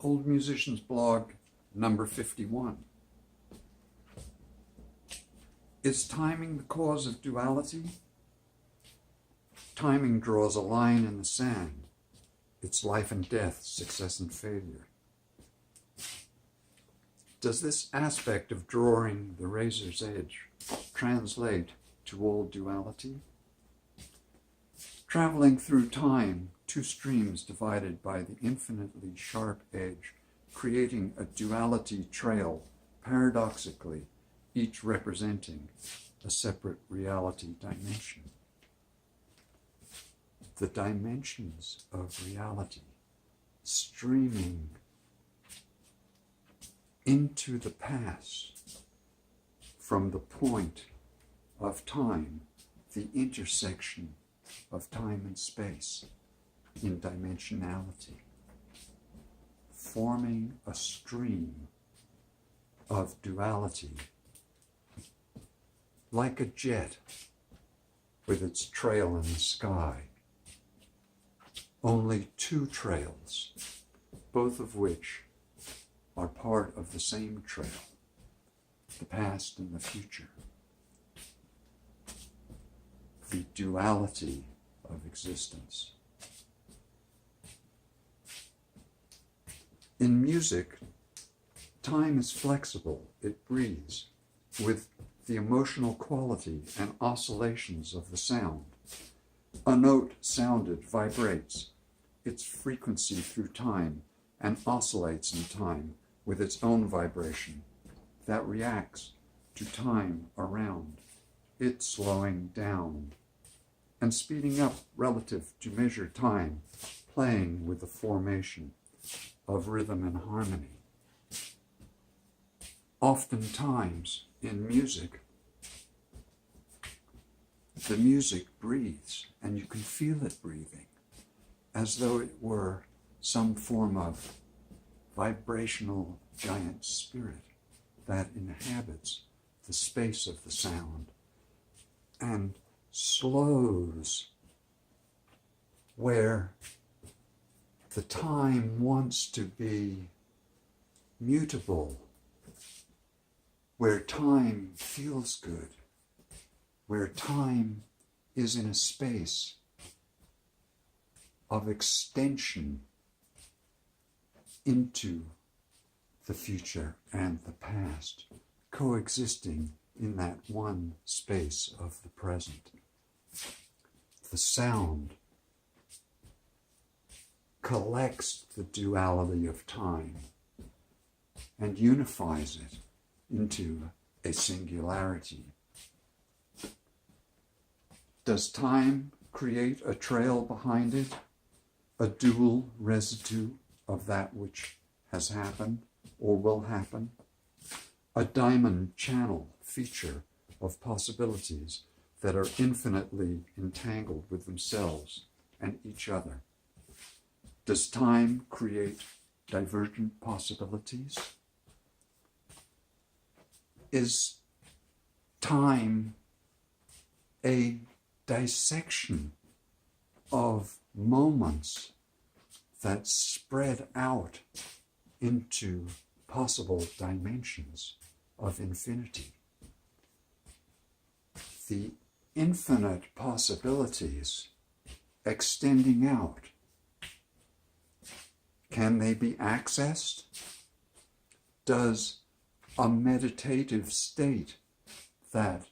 Old Musician's Blog, number 51. Is timing the cause of duality? Timing draws a line in the sand. It's life and death, success and failure. Does this aspect of drawing the razor's edge translate to all duality? Traveling through time, two streams divided by the infinitely sharp edge, creating a duality trail, paradoxically, each representing a separate reality dimension. The dimensions of reality streaming into the past from the point of time, the intersection of time and space in dimensionality, forming a stream of duality, like a jet with its trail in the sky. Only two trails, both of which are part of the same trail, the past and the future. The duality of existence. In music, time is flexible, it breathes, with the emotional quality and oscillations of the sound. A note sounded vibrates its frequency through time and oscillates in time with its own vibration that reacts to time around it, slowing down and speeding up relative to measured time, playing with the formation of rhythm and harmony. Oftentimes in music, the music breathes, and you can feel it breathing, as though it were some form of vibrational giant spirit that inhabits the space of the sound and slows where the time wants to be mutable, where time feels good, where time is in a space of extension into the future and the past, coexisting in that one space of the present. The sound collects the duality of time and unifies it into a singularity. Does time create a trail behind it, a dual residue of that which has happened or will happen? A diamond channel feature of possibilities that are infinitely entangled with themselves and each other. Does time create divergent possibilities? Is time a dissection of moments that spread out into possible dimensions of infinity? The infinite possibilities extending out, can they be accessed? Does a meditative state that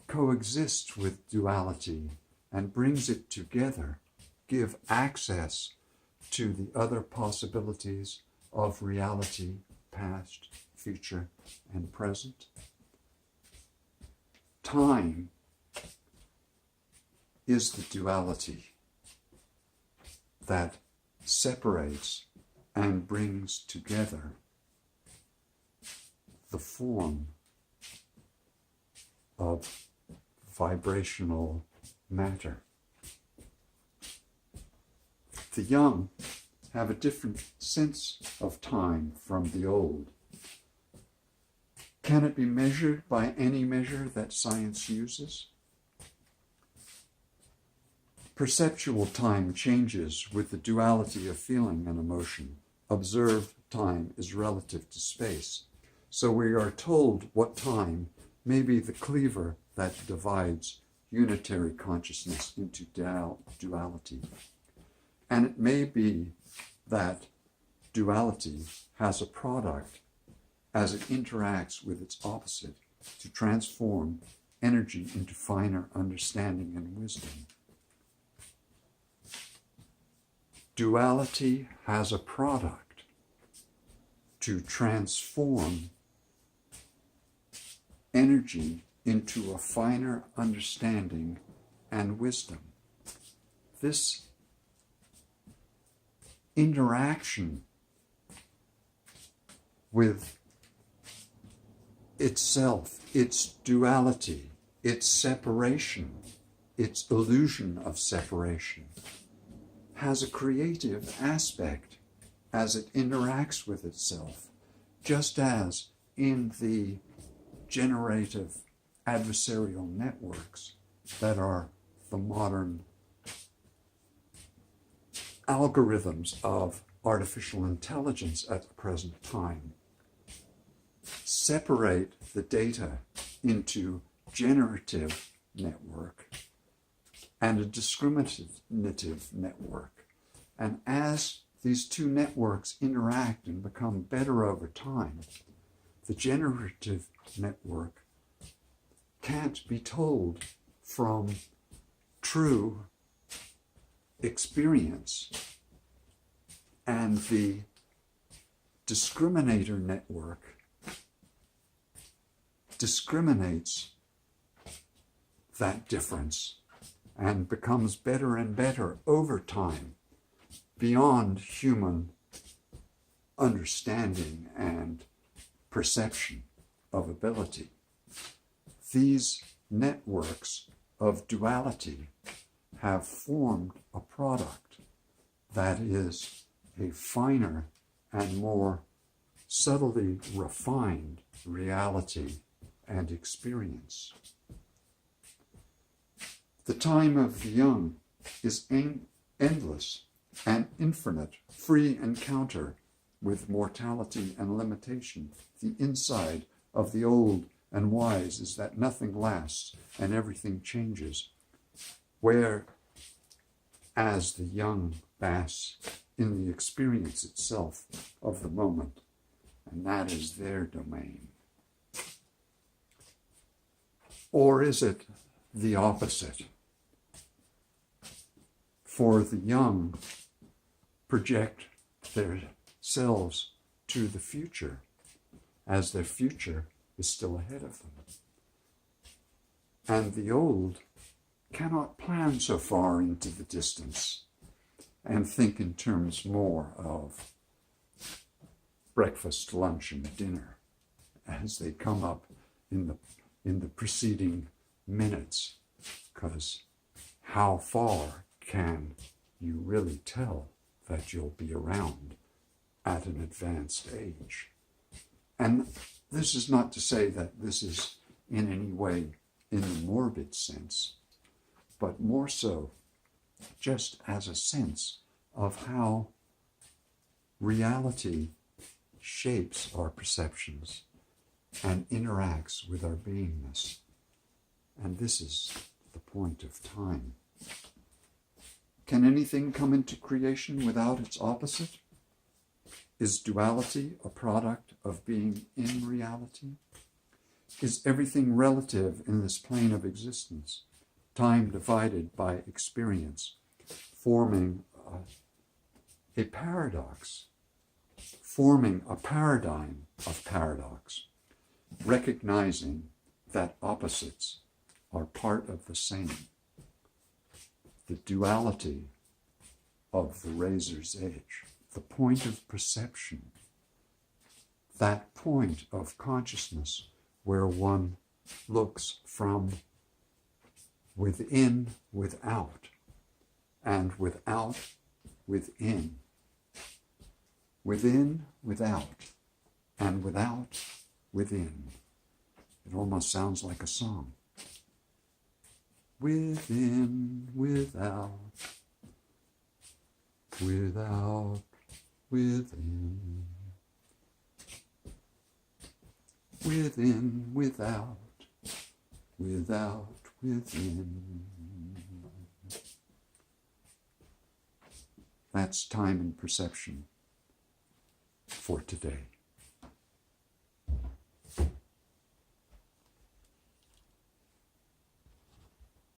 coexists with duality and brings it together give access to the other possibilities of reality, past, future, and present? Time is the duality that separates and brings together the form of vibrational matter. The young have a different sense of time from the old. Can it be measured by any measure that science uses? Perceptual time changes with the duality of feeling and emotion, observed time is relative to space. So we are told what time may be the cleaver that divides unitary consciousness into duality. And it may be that duality has a product as it interacts with its opposite to transform energy into finer understanding and wisdom. Duality has a product to transform energy into a finer understanding and wisdom. This interaction with itself, its duality, its separation, its illusion of separation, has a creative aspect as it interacts with itself, just as in the generative adversarial networks that are the modern algorithms of artificial intelligence at the present time. Separate the data into generative network and a discriminative network. And as these two networks interact and become better over time, the generative network can't be told from true experience, and the discriminator network discriminates that difference and becomes better and better over time beyond human understanding and perception of ability. These networks of duality have formed a product that is a finer and more subtly refined reality and experience. The time of the young is endless and infinite, free encounter with mortality and limitation. The inside of the old and wise is that nothing lasts and everything changes, where as the young bask in the experience itself of the moment, and that is their domain. Or is it the opposite? For the young project their selves to the future, as their future is still ahead of them. And the old cannot plan so far into the distance and think in terms more of breakfast, lunch, and dinner as they come up in the preceding minutes, because how far can you really tell that you'll be around at an advanced age? And this is not to say that this is in any way in the morbid sense, but more so just as a sense of how reality shapes our perceptions and interacts with our beingness. And this is the point of time. Can anything come into creation without its opposite? Is duality a product of being in reality? Is everything relative in this plane of existence, time divided by experience, forming a paradox, forming a paradigm of paradox, recognizing that opposites are part of the same? The duality of the razor's edge, the point of perception, that point of consciousness where one looks from within without, and without within, within without, and without within. It almost sounds like a song. Within, without, without, within. within, without, without, within. That's time and perception for today.